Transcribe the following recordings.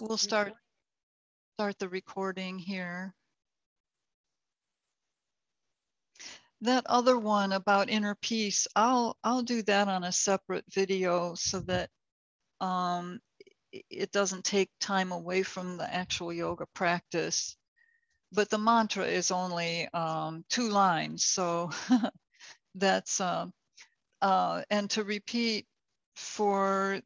We'll start the recording here. That other one about inner peace, I'll do that on a separate video so that it doesn't take time away from the actual yoga practice. But the mantra is only 2 lines, so that's and to repeat for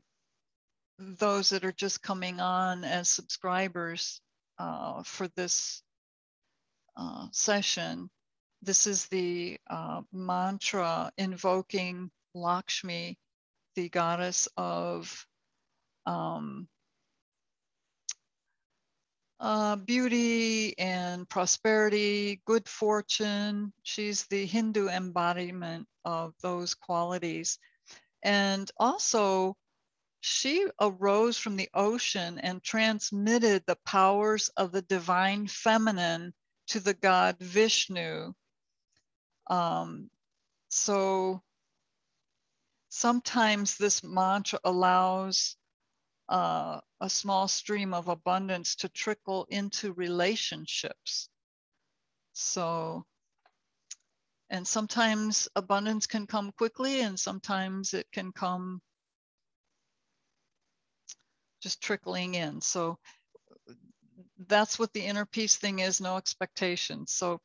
those that are just coming on as subscribers for this session. This is the mantra invoking Lakshmi, the goddess of beauty and prosperity, good fortune. She's the Hindu embodiment of those qualities. And also, she arose from the ocean and transmitted the powers of the divine feminine to the god Vishnu. So sometimes this mantra allows a small stream of abundance to trickle into relationships. So, and sometimes abundance can come quickly and sometimes it can come just trickling in. So that's what the inner peace thing is, no expectations. So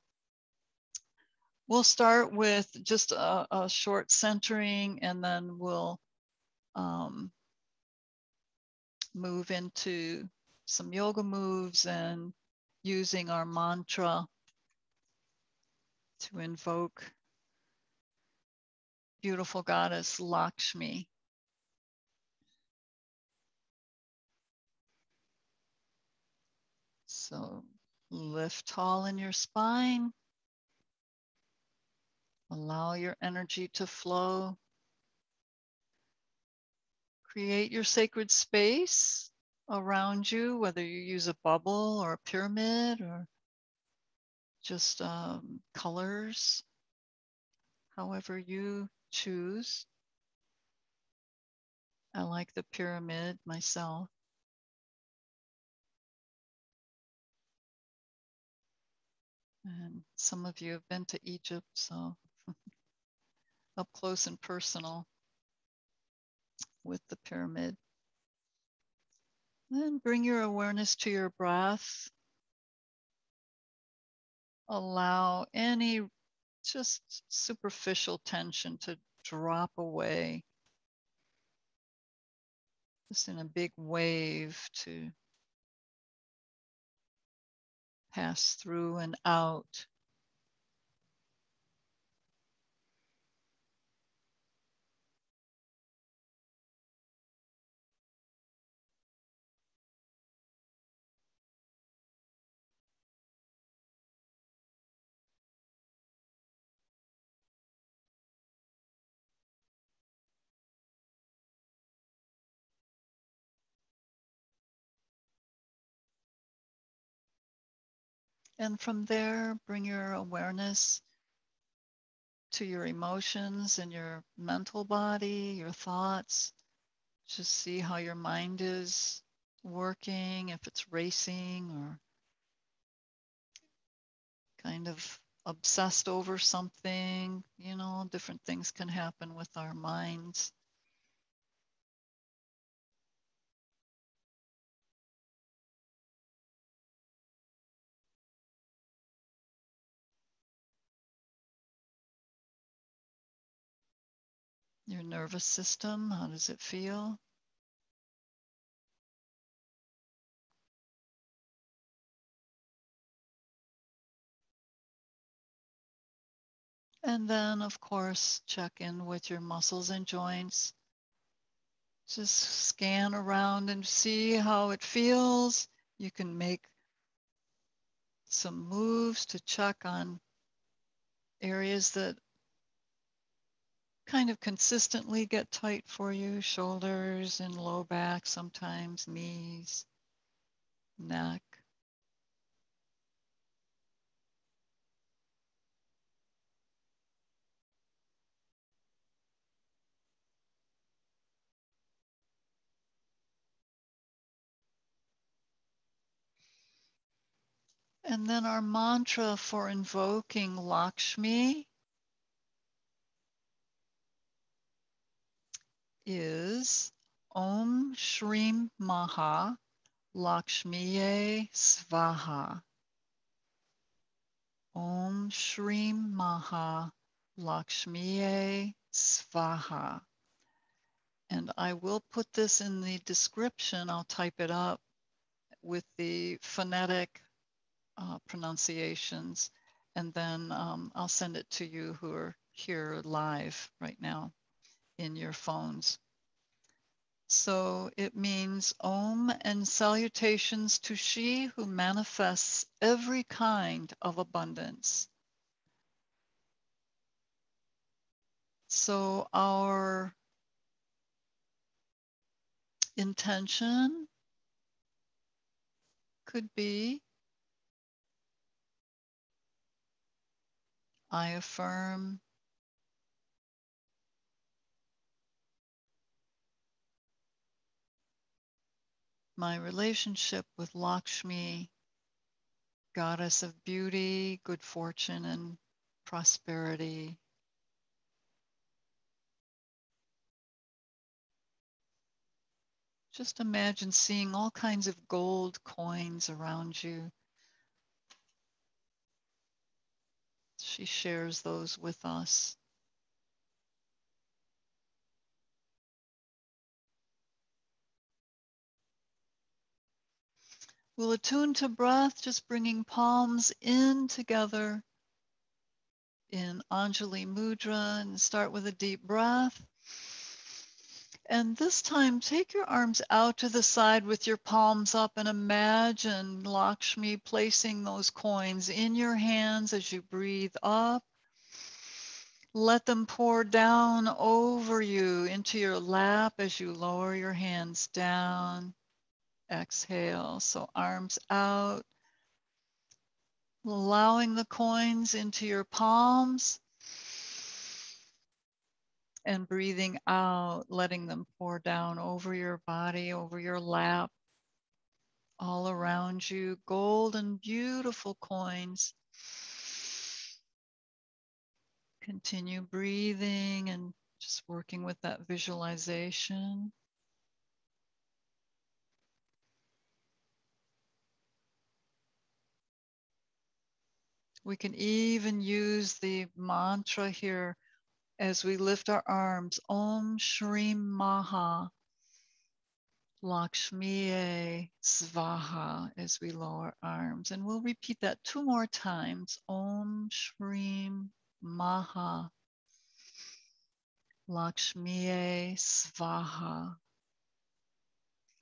we'll start with just a short centering and then we'll move into some yoga moves and using our mantra to invoke beautiful goddess Lakshmi. So lift tall in your spine. Allow your energy to flow. Create your sacred space around you, whether you use a bubble or a pyramid or just colors, however you choose. I like the pyramid myself. And some of you have been to Egypt, so up close and personal with the pyramid. Then bring your awareness to your breath. Allow any just superficial tension to drop away. Just in a big wave to pass through and out. And from there, bring your awareness to your emotions and your mental body, your thoughts. Just see how your mind is working, if it's racing or kind of obsessed over something. You know, different things can happen with our minds. Your nervous system, how does it feel? And then, of course, check in with your muscles and joints. Just scan around and see how it feels. You can make some moves to check on areas that kind of consistently get tight for you, shoulders and low back, sometimes knees, neck. And then our mantra for invoking Lakshmi is Om Shrim Maha Lakshmiyei Swaha. Om Shrim Maha Lakshmiyei Swaha. And I will put this in the description. I'll type it up with the phonetic pronunciations, and then I'll send it to you who are here live right now in your phones. So it means Om and salutations to she who manifests every kind of abundance. So our intention could be, I affirm my relationship with Lakshmi, goddess of beauty, good fortune, and prosperity. Just imagine seeing all kinds of gold coins around you. She shares those with us. We'll attune to breath, just bringing palms in together in Anjali Mudra, and start with a deep breath. And this time, take your arms out to the side with your palms up and imagine Lakshmi placing those coins in your hands as you breathe up. Let them pour down over you into your lap as you lower your hands down. Exhale, so arms out, allowing the coins into your palms. And breathing out, letting them pour down over your body, over your lap, all around you, golden, beautiful coins. Continue breathing and just working with that visualization. We can even use the mantra here as we lift our arms, Om Shrim Maha Lakshmiyei Swaha, as we lower arms. And we'll repeat that 2 more times. Om Shrim Maha Lakshmiyei Swaha.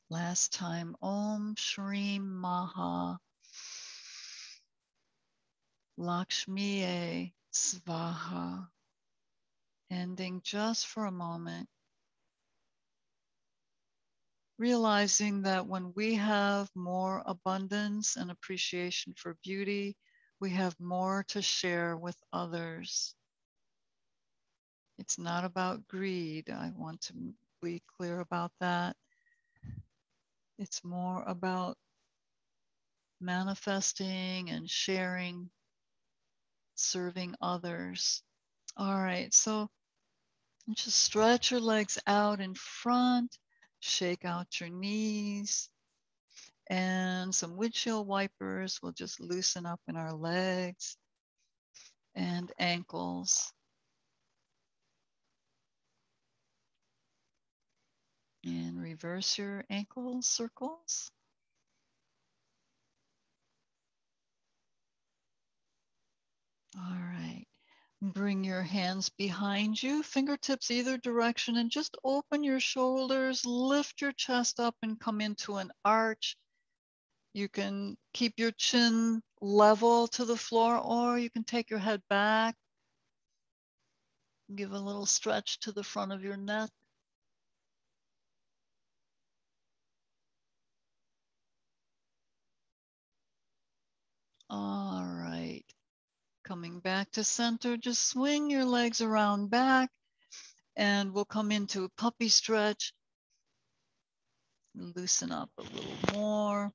Last time. Om Shrim Maha Lakshmiyei Swaha. Ending just for a moment. Realizing that when we have more abundance and appreciation for beauty, we have more to share with others. It's not about greed. I want to be clear about that. It's more about manifesting and sharing, serving others. All right, so just stretch your legs out in front, shake out your knees, and some windshield wipers will just loosen up in our legs and ankles. And reverse your ankle circles. All right. Bring your hands behind you, fingertips either direction, and just open your shoulders, lift your chest up and come into an arch. You can keep your chin level to the floor, or you can take your head back. Give a little stretch to the front of your neck. All right. Coming back to center, just swing your legs around back, and we'll come into a puppy stretch. Loosen up a little more.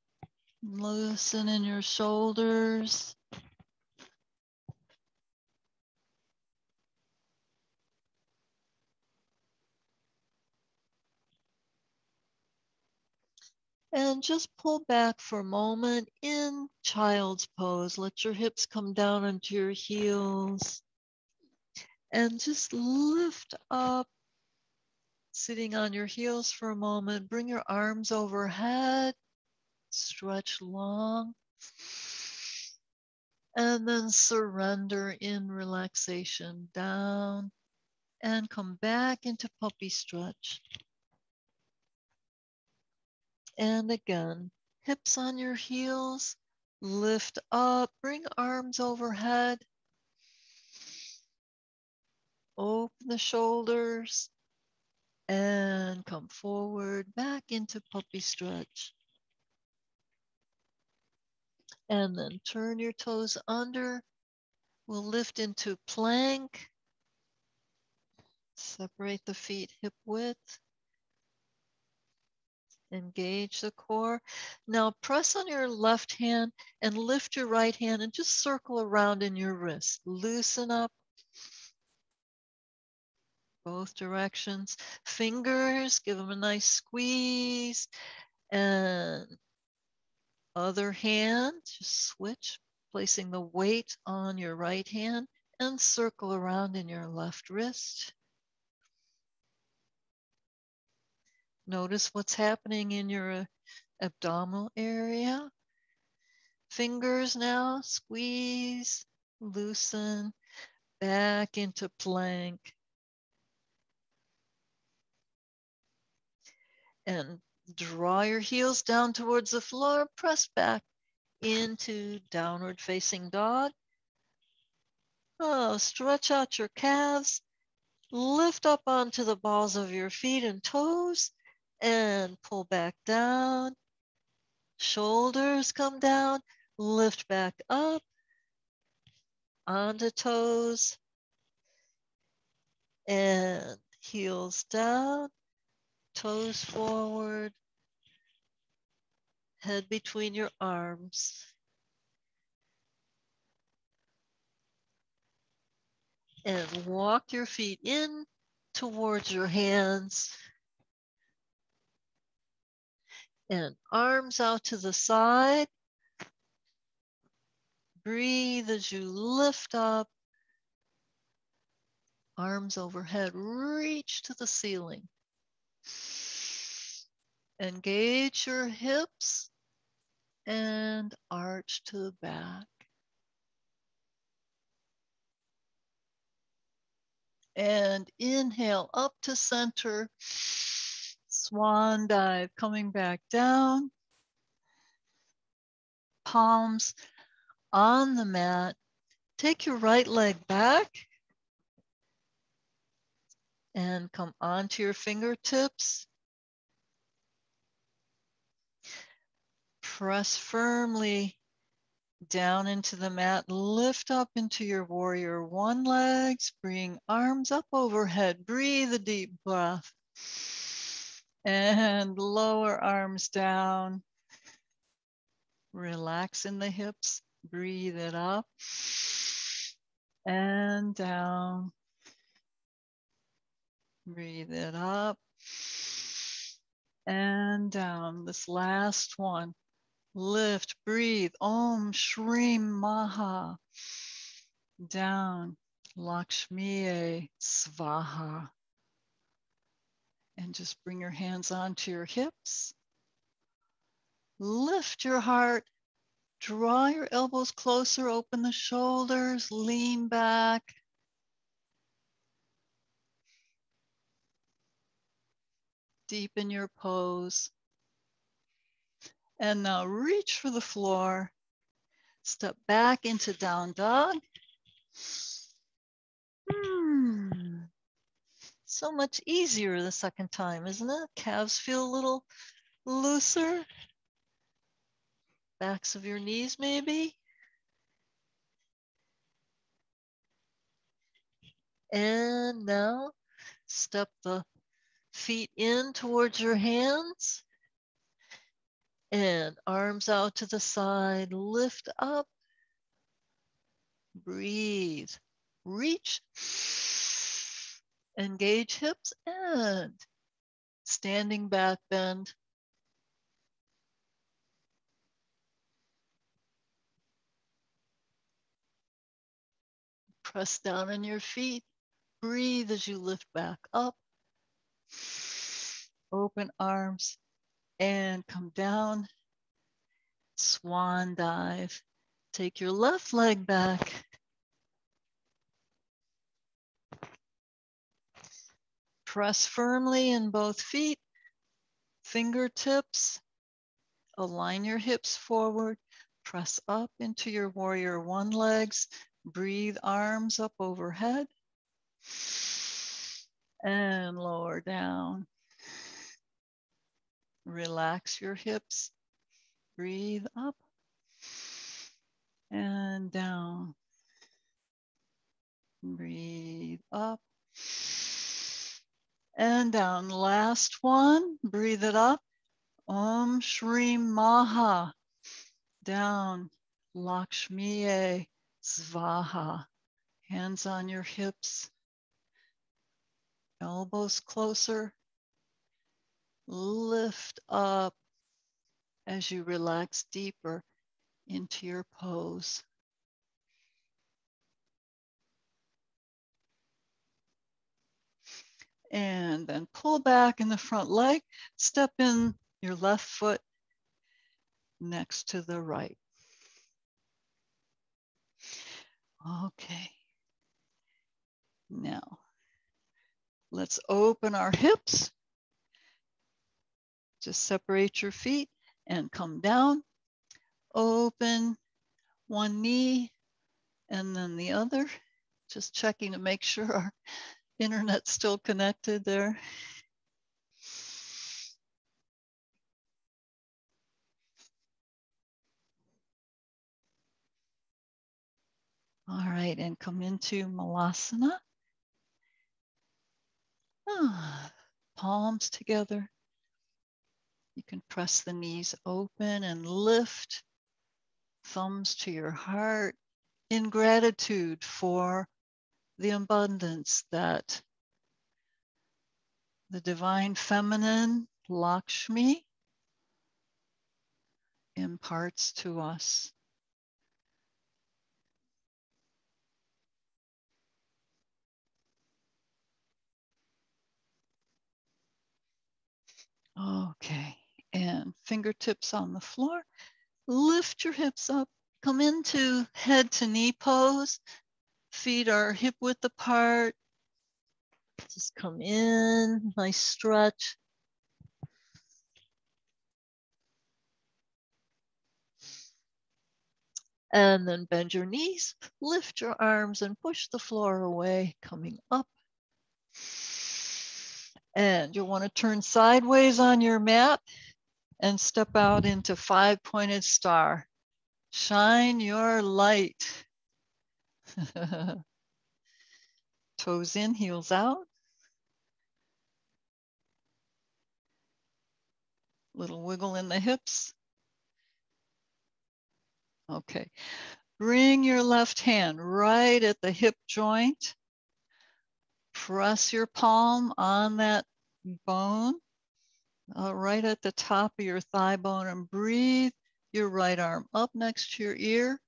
Loosen in your shoulders. And just pull back for a moment in child's pose. Let your hips come down onto your heels. And just lift up, sitting on your heels for a moment. Bring your arms overhead. Stretch long. And then surrender in relaxation down. And come back into puppy stretch. And again, hips on your heels, lift up, bring arms overhead, open the shoulders, and come forward, back into puppy stretch. And then turn your toes under. We'll lift into plank. Separate the feet hip width. Engage the core. Now press on your left hand and lift your right hand and just circle around in your wrist. Loosen up both directions. Fingers, give them a nice squeeze. And other hand, just switch, placing the weight on your right hand and circle around in your left wrist. Notice what's happening in your abdominal area. Fingers now, squeeze, loosen, back into plank. And draw your heels down towards the floor, press back into downward facing dog. Oh, stretch out your calves, lift up onto the balls of your feet and toes, and pull back down. Shoulders come down, lift back up onto toes, and heels down, toes forward, head between your arms. And walk your feet in towards your hands. And arms out to the side. Breathe as you lift up. Arms overhead, reach to the ceiling. Engage your hips and arch to the back. And inhale up to center. Swan dive, coming back down. Palms on the mat. Take your right leg back and come onto your fingertips. Press firmly down into the mat. Lift up into your warrior one legs. Bring arms up overhead. Breathe a deep breath. And lower arms down. Relax in the hips. Breathe it up and down. Breathe it up and down. This last one. Lift, breathe. Om, shrim, maha. Down. Lakshmiyei, swaha. And just bring your hands onto your hips. Lift your heart. Draw your elbows closer. Open the shoulders. Lean back. Deepen your pose. And now reach for the floor. Step back into down dog. So much easier the second time, isn't it? Calves feel a little looser. Backs of your knees maybe. And now step the feet in towards your hands And arms out to the side, lift up, breathe, reach, engage hips, and standing back bend. Press down on your feet, breathe as you lift back up. Open arms and come down. Swan dive. Take your left leg back. Press firmly in both feet, fingertips. Align your hips forward. Press up into your warrior one legs. Breathe arms up overhead. And lower down. Relax your hips. Breathe up and down. Breathe up and down. Last one. Breathe it up. Om shrim maha. Down. Lakshmi-yay. Svah-hah. Hands on your hips. Elbows closer. Lift up as you relax deeper into your pose. And then pull back in the front leg. Step in your left foot next to the right. Okay. Now, let's open our hips. Just separate your feet and come down. Open one knee and then the other. Just checking to make sure our internet's still connected there. All right, and come into Malasana. Palms together. You can press the knees open and lift. Thumbs to your heart in gratitude for the abundance that the divine feminine, Lakshmi, imparts to us. Okay, and fingertips on the floor. Lift your hips up. Come into head to knee pose. Feet are hip width apart. Just come in, nice stretch. And then bend your knees, lift your arms and push the floor away, coming up. And you'll want to turn sideways on your mat and step out into 5-pointed star. Shine your light. Toes in, heels out. Little wiggle in the hips. Okay. Bring your left hand right at the hip joint. Press your palm on that bone, right at the top of your thigh bone, and breathe your right arm up next to your ear.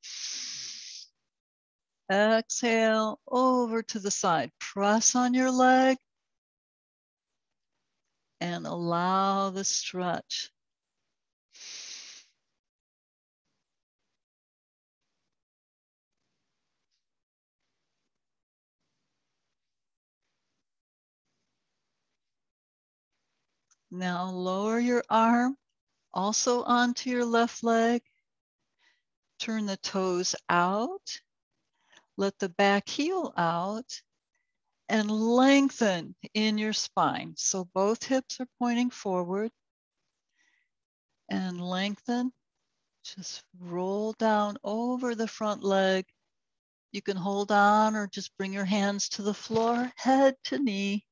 Exhale over to the side. Press on your leg and allow the stretch. Now lower your arm also onto your left leg. Turn the toes out. Let the back heel out and lengthen in your spine. So both hips are pointing forward and lengthen. Just roll down over the front leg. You can hold on or just bring your hands to the floor, head to knee.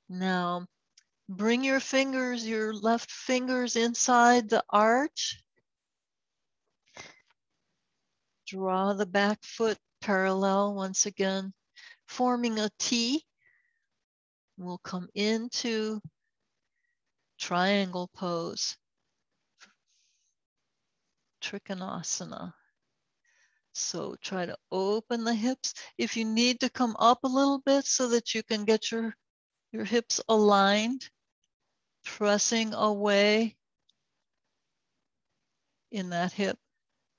Now, bring your fingers, your left fingers inside the arch. Draw the back foot parallel once again, forming a T. We'll come into triangle pose, Trikonasana. So try to open the hips. If you need to come up a little bit so that you can get your hips aligned, pressing away in that hip.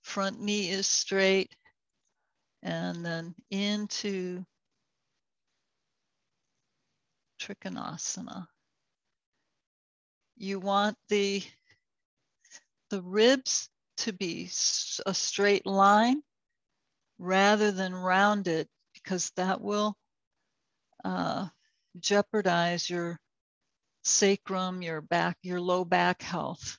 Front knee is straight, and then into Trikonasana. You want the ribs to be a straight line rather than rounded, because that will jeopardize your sacrum, your back, your low back health.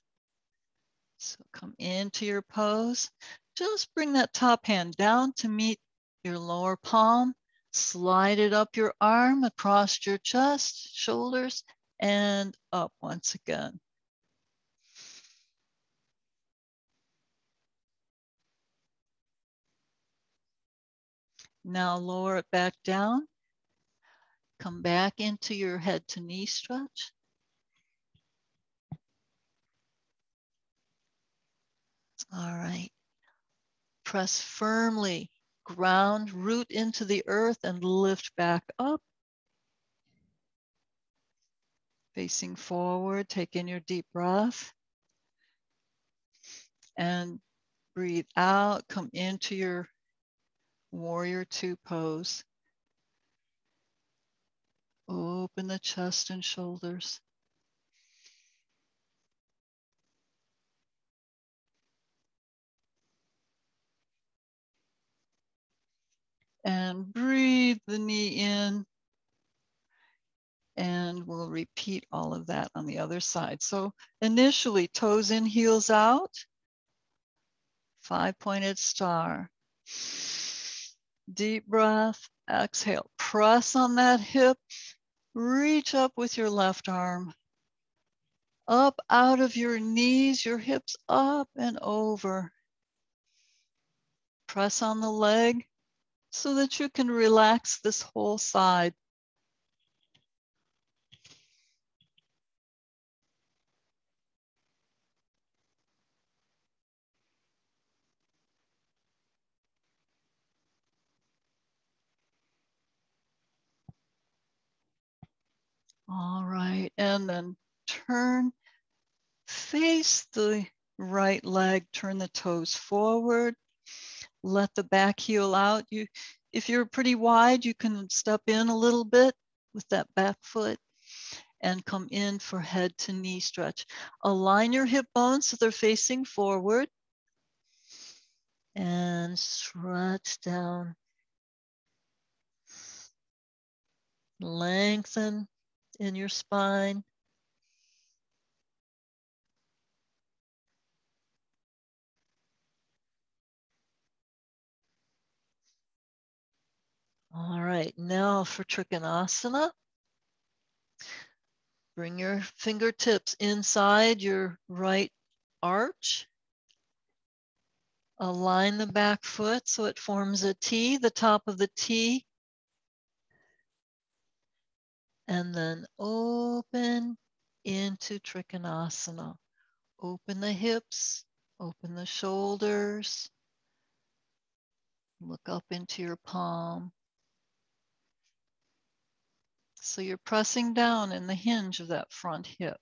So come into your pose. Just bring that top hand down to meet your lower palm. Slide it up your arm, across your chest, shoulders, and up once again. Now lower it back down. Come back into your head to knee stretch. All right. Press firmly, ground, root into the earth and lift back up. Facing forward, take in your deep breath. And breathe out, come into your warrior two pose. Open the chest and shoulders. And breathe the knee in. And we'll repeat all of that on the other side. So initially, toes in, heels out. 5-pointed star. Deep breath, exhale. Press on that hip. Reach up with your left arm. Up out of your knees, your hips up and over. Press on the leg so that you can relax this whole side. All right, and then turn, face the right leg, turn the toes forward, let the back heel out. If you're pretty wide, you can step in a little bit with that back foot and come in for head to knee stretch. Align your hip bones so they're facing forward and stretch down. Lengthen in your spine. All right, now for Trikonasana. Bring your fingertips inside your right arch. Align the back foot so it forms a T, the top of the T. And then open into Trikonasana. Open the hips, open the shoulders. Look up into your palm. So you're pressing down in the hinge of that front hip.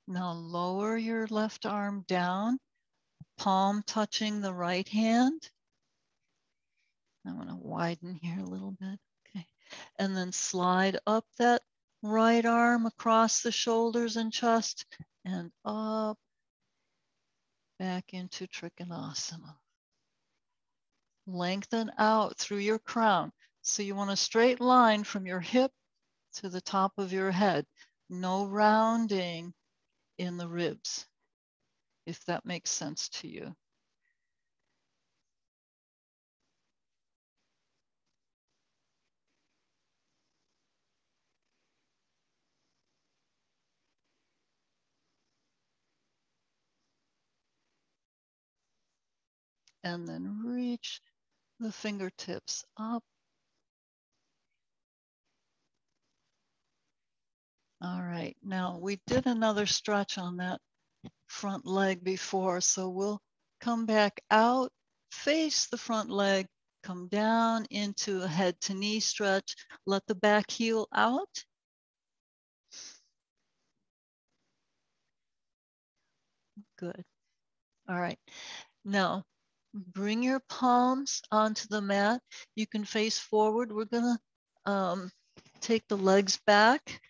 Now lower your left arm down, palm touching the right hand. I want to widen here a little bit. Okay. And then slide up that right arm across the shoulders and chest and up, back into Trikonasana. Lengthen out through your crown. So you want a straight line from your hip to the top of your head. No rounding in the ribs, if that makes sense to you. and then reach the fingertips up. All right, now we did another stretch on that front leg before, so we'll come back out, face the front leg, come down into a head to knee stretch, let the back heel out. Good. All right, now bring your palms onto the mat. You can face forward. We're gonna take the legs back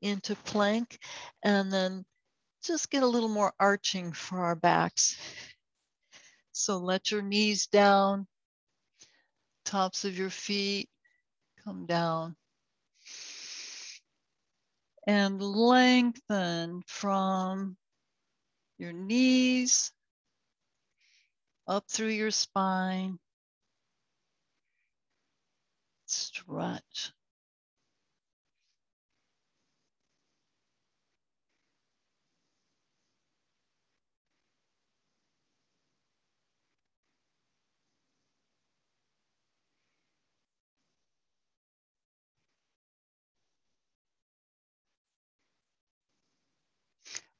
into plank and then just get a little more arching for our backs. So let your knees down, tops of your feet come down. And lengthen from your knees up through your spine. Stretch.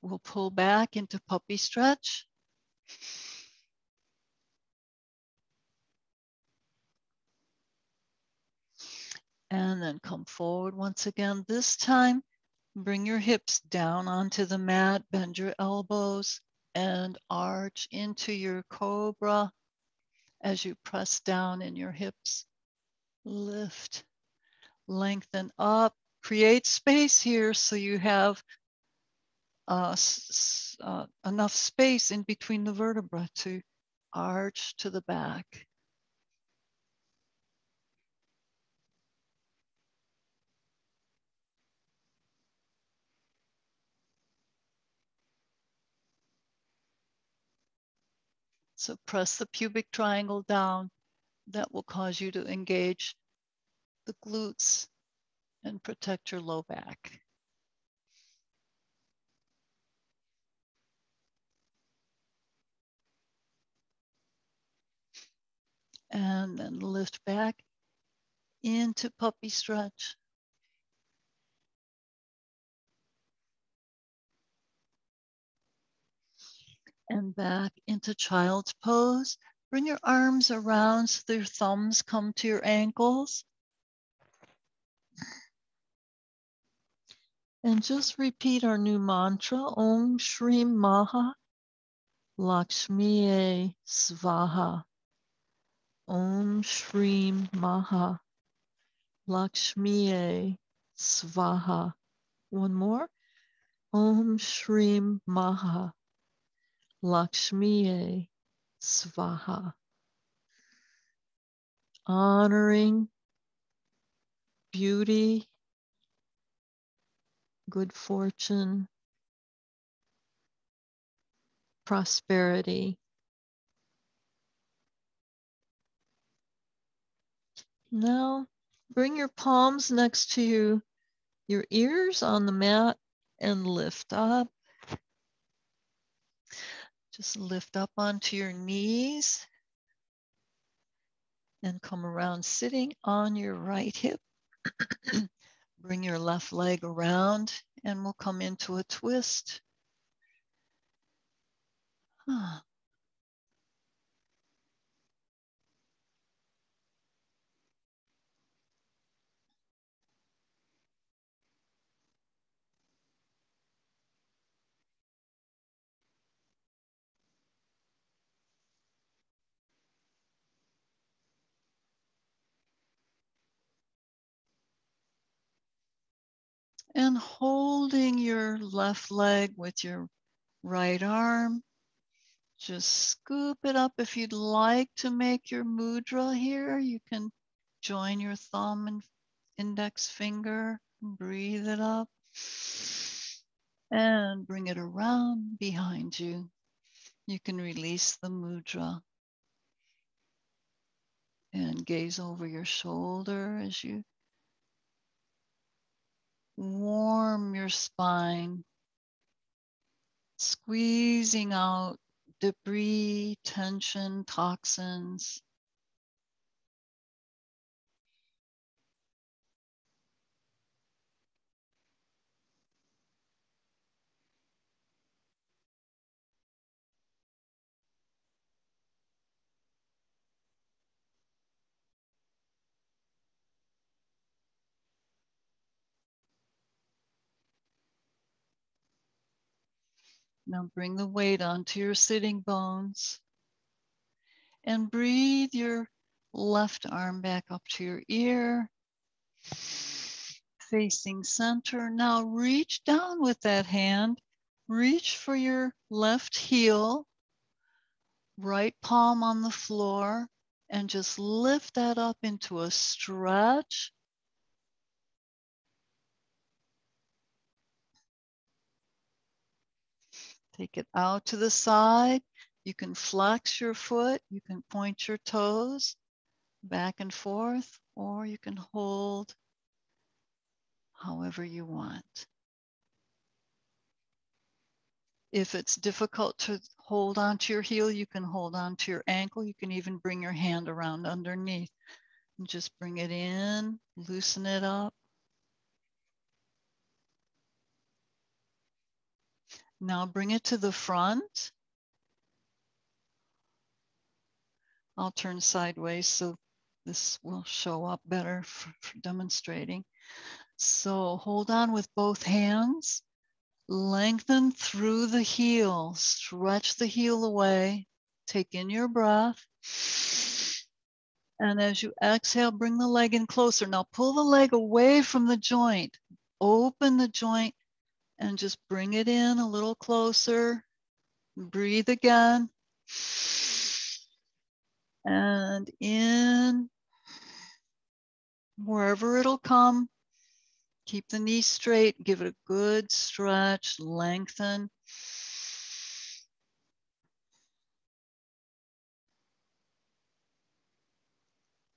We'll pull back into puppy stretch. And then come forward once again. This time, bring your hips down onto the mat, bend your elbows, and arch into your cobra as you press down in your hips. Lift, lengthen up, create space here so you have enough space in between the vertebrae to arch to the back. So press the pubic triangle down. That will cause you to engage the glutes and protect your low back. And then lift back into puppy stretch. And back into child's pose. Bring your arms around so your thumbs come to your ankles. And just repeat our new mantra, Om Shrim Maha, Lakshmiyei, Swaha. Om Shrim Maha, Lakshmiyei, Swaha. One more. Om Shrim Maha, Lakshmiyei, Swaha. Honoring beauty, good fortune, prosperity. Now, bring your palms next to you, your ears on the mat, and lift up. Just lift up onto your knees and come around sitting on your right hip. Bring your left leg around and we'll come into a twist. And holding your left leg with your right arm, just scoop it up. If you'd like to make your mudra here, you can join your thumb and index finger, breathe it up, and bring it around behind you. You can release the mudra and gaze over your shoulder as you warm your spine, squeezing out debris, tension, toxins. Now bring the weight onto your sitting bones and breathe your left arm back up to your ear, facing center. Now reach down with that hand, reach for your left heel, right palm on the floor, and just lift that up into a stretch. Take it out to the side. You can flex your foot, you can point your toes back and forth, or you can hold however you want. If it's difficult to hold onto your heel, you can hold onto your ankle. You can even bring your hand around underneath and just bring it in, loosen it up. Now bring it to the front. I'll turn sideways so this will show up better for demonstrating. So hold on with both hands. Lengthen through the heel. Stretch the heel away. Take in your breath. And as you exhale, bring the leg in closer. Now pull the leg away from the joint. Open the joint and just bring it in a little closer. Breathe again. And in, wherever it'll come, keep the knee straight, give it a good stretch, lengthen.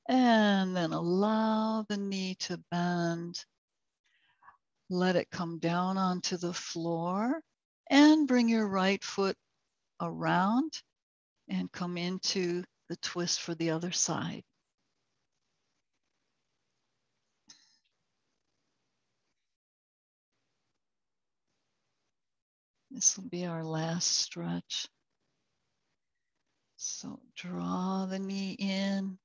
And then allow the knee to bend. Let it come down onto the floor and bring your right foot around and come into the twist for the other side. This will be our last stretch. So draw the knee in.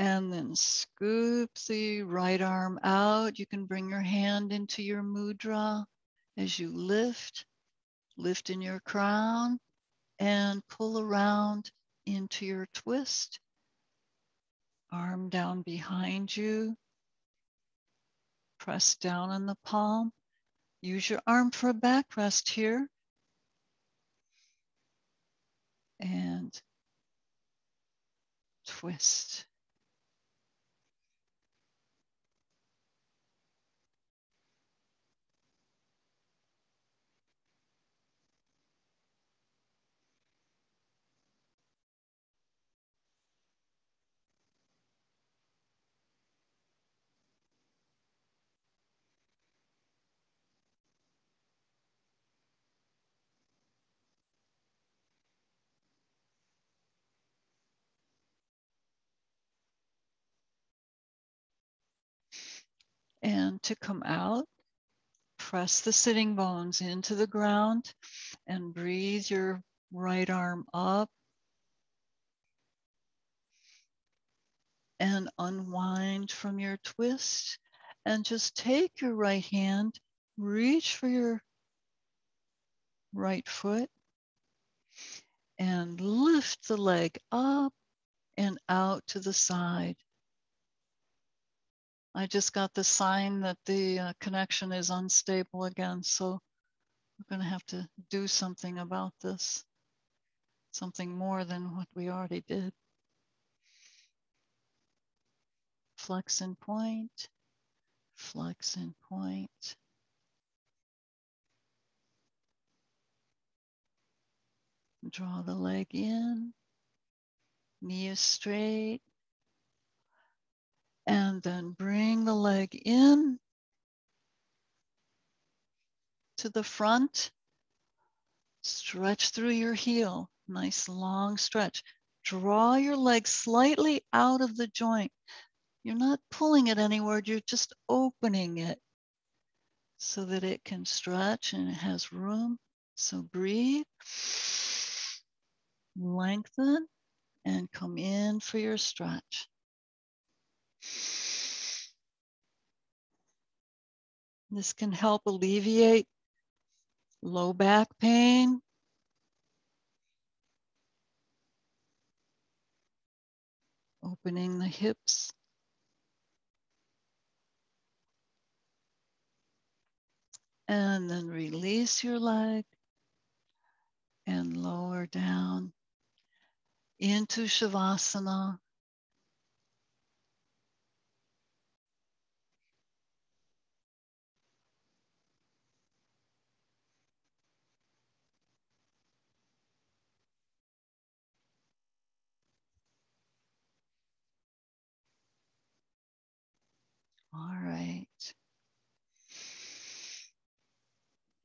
And then scoop the right arm out. You can bring your hand into your mudra as you lift in your crown and pull around into your twist. Arm down behind you. Press down on the palm. Use your arm for a back rest here. And twist. And to come out, press the sitting bones into the ground and breathe your right arm up and unwind from your twist. And just take your right hand, reach for your right foot and lift the leg up and out to the side. I just got the sign that the connection is unstable again, so we're going to have to do something about this, something more than what we already did. Flex and point, flex and point. Draw the leg in, knee is straight, And then bring the leg in to the front. Stretch through your heel. Nice long stretch. Draw your leg slightly out of the joint. You're not pulling it anywhere. You're just opening it so that it can stretch and it has room. So breathe, lengthen, and come in for your stretch. This can help alleviate low back pain, opening the hips. And then release your leg and lower down into Shavasana. All right.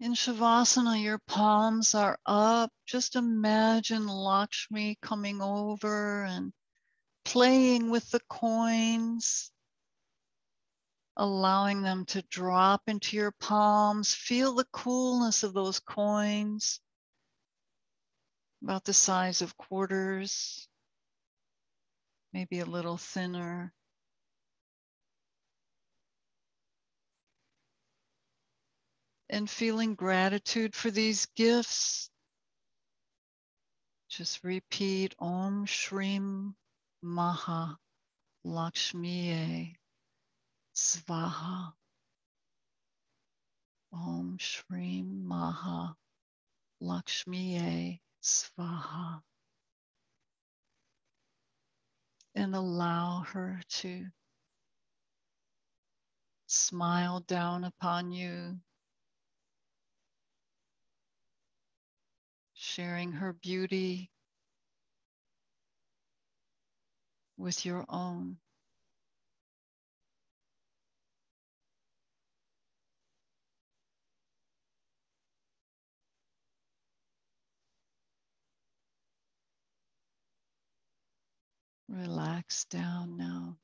In Shavasana, your palms are up. Just imagine Lakshmi coming over and playing with the coins, allowing them to drop into your palms. Feel the coolness of those coins, about the size of quarters, maybe a little thinner. And feeling gratitude for these gifts. Just repeat Om Shrim Maha Lakshmiyei Swaha. Om Shrim Maha Lakshmiyei Swaha. And allow her to smile down upon you, sharing her beauty with your own. Relax down now.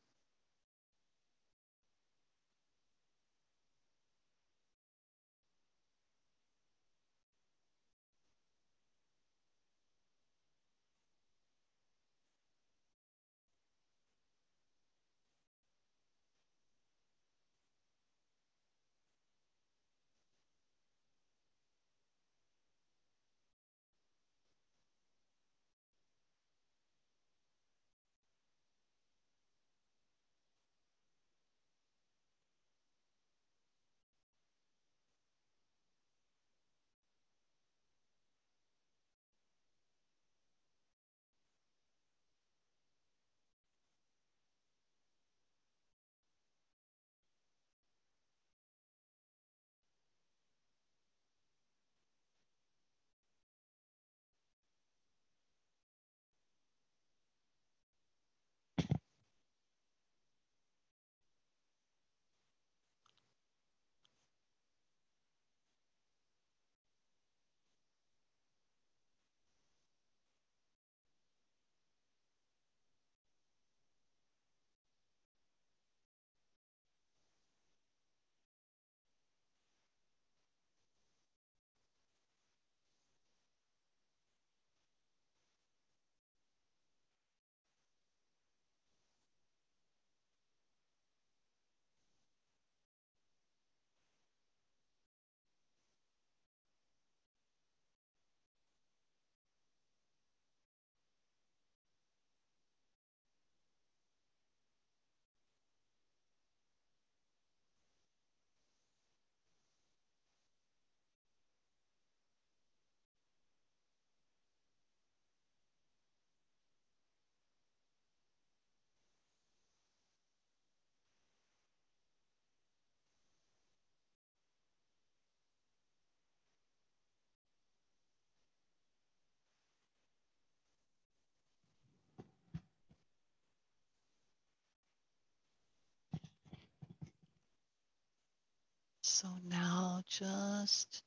So now just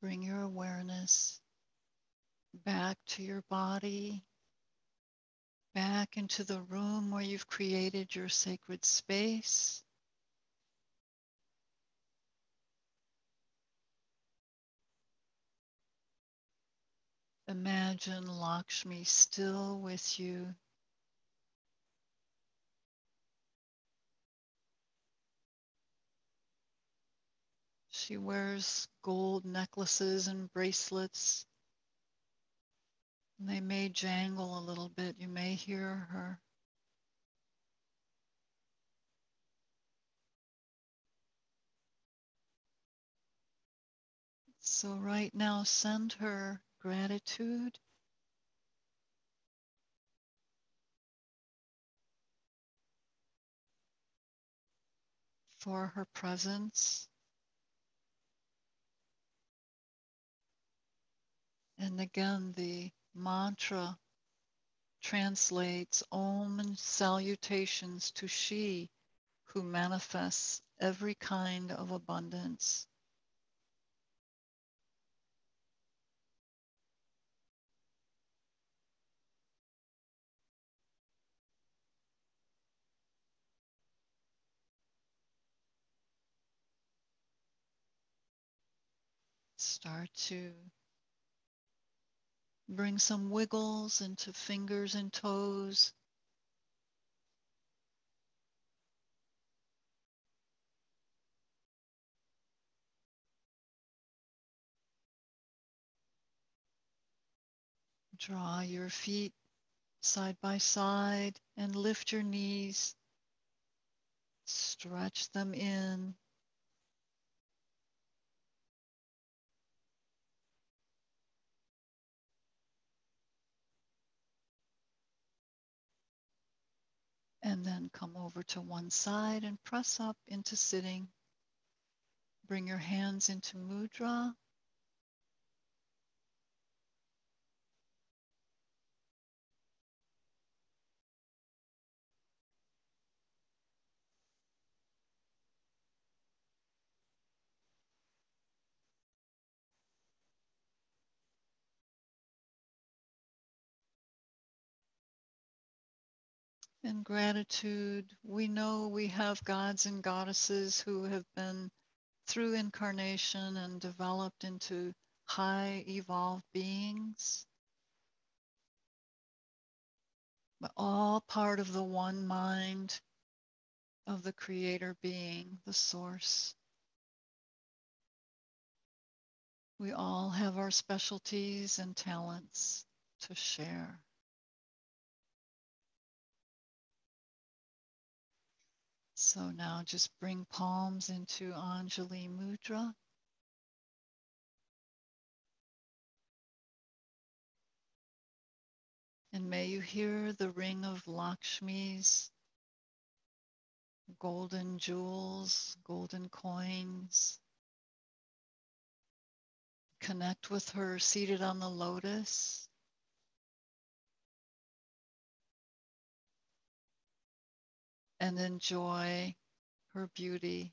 bring your awareness back to your body, back into the room where you've created your sacred space. Imagine Lakshmi still with you. She wears gold necklaces and bracelets. And they may jangle a little bit. You may hear her. So right now, send her gratitude for her presence. And again, the mantra translates Om and salutations to she who manifests every kind of abundance. Start to bring some wiggles into fingers and toes. Draw your feet side by side and lift your knees. Stretch them in. And then come over to one side and press up into sitting. Bring your hands into mudra. In gratitude, we know we have gods and goddesses who have been through incarnation and developed into high evolved beings, but all part of the one mind of the creator being, the source. We all have our specialties and talents to share. So now just bring palms into Anjali Mudra. And may you hear the ring of Lakshmi's golden jewels, golden coins. Connect with her seated on the lotus. And enjoy her beauty.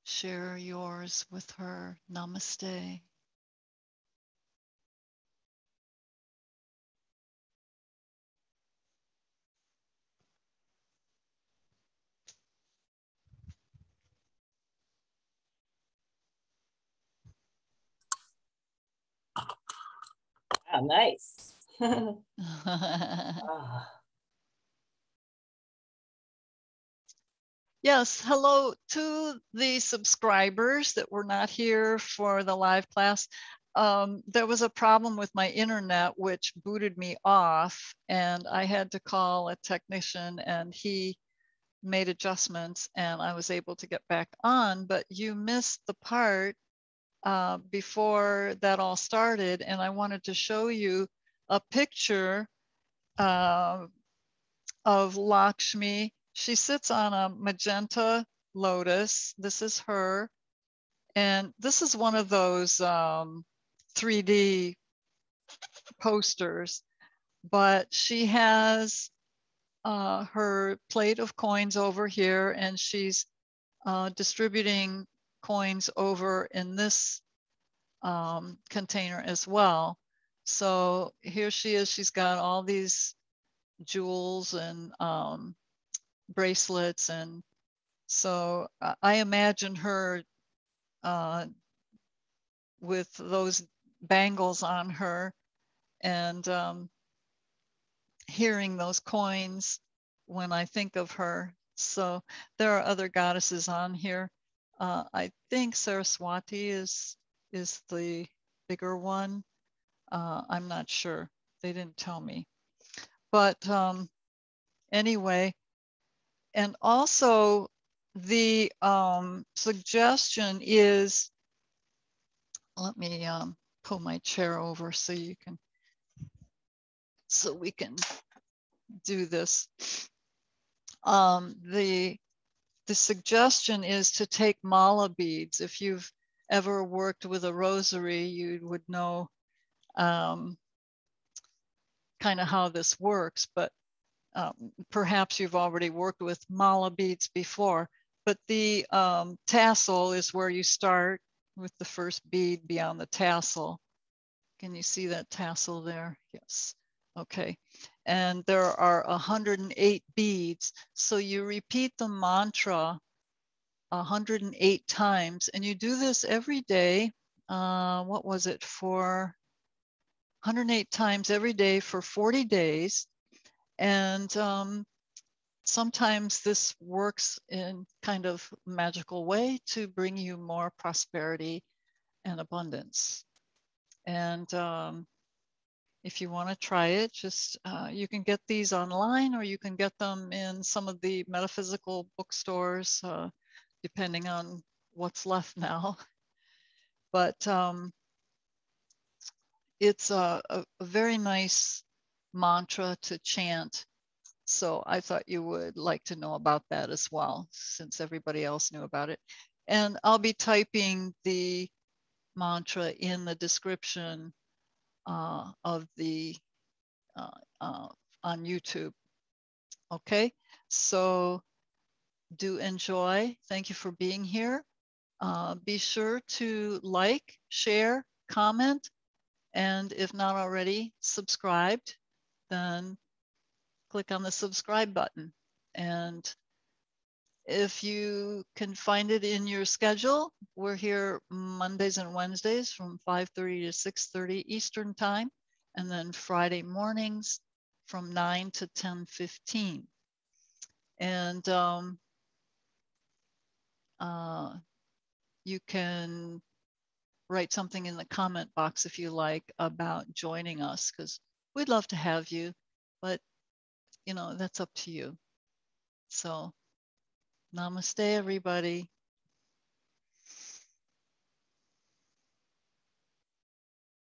Share yours with her. Namaste. Oh, nice. Oh. Yes, hello to the subscribers that were not here for the live class. There was a problem with my internet, which booted me off, and I had to call a technician, and he made adjustments, and I was able to get back on. But you missed the part before that all started, and I wanted to show you a picture of Lakshmi. She sits on a magenta lotus. This is her. And this is one of those 3D posters, but she has her plate of coins over here, and she's distributing coins over in this container as well. So here she is. She's got all these jewels and bracelets. And so I imagine her with those bangles on her and hearing those coins when I think of her. So there are other goddesses on here. I think Saraswati is the bigger one. I'm not sure. They didn't tell me. But anyway, and also the suggestion is, let me pull my chair over so you can, so we can do this. The suggestion is to take mala beads. If you've ever worked with a rosary, you would know kind of how this works, but perhaps you've already worked with mala beads before. But the tassel is where you start with the first bead beyond the tassel. Can you see that tassel there? Yes. Okay. And there are 108 beads. So you repeat the mantra 108 times, and you do this every day. What was it, for 108 times every day for 40 days. And sometimes this works in kind of magical way to bring you more prosperity and abundance. And if you want to try it, just you can get these online, or you can get them in some of the metaphysical bookstores, depending on what's left now. But it's a very nice mantra to chant. So I thought you would like to know about that as well, since everybody else knew about it. And I'll be typing the mantra in the description of the on YouTube. Okay, so do enjoy. Thank you for being here. Be sure to like, share, comment, and if not already subscribed, then click on the subscribe button. And if you can find it in your schedule, we're here Mondays and Wednesdays from 5:30 to 6:30 Eastern time, and then Friday mornings from 9 to 10:15. And you can write something in the comment box if you like about joining us, because we'd love to have you, but you know, that's up to you. So namaste, everybody.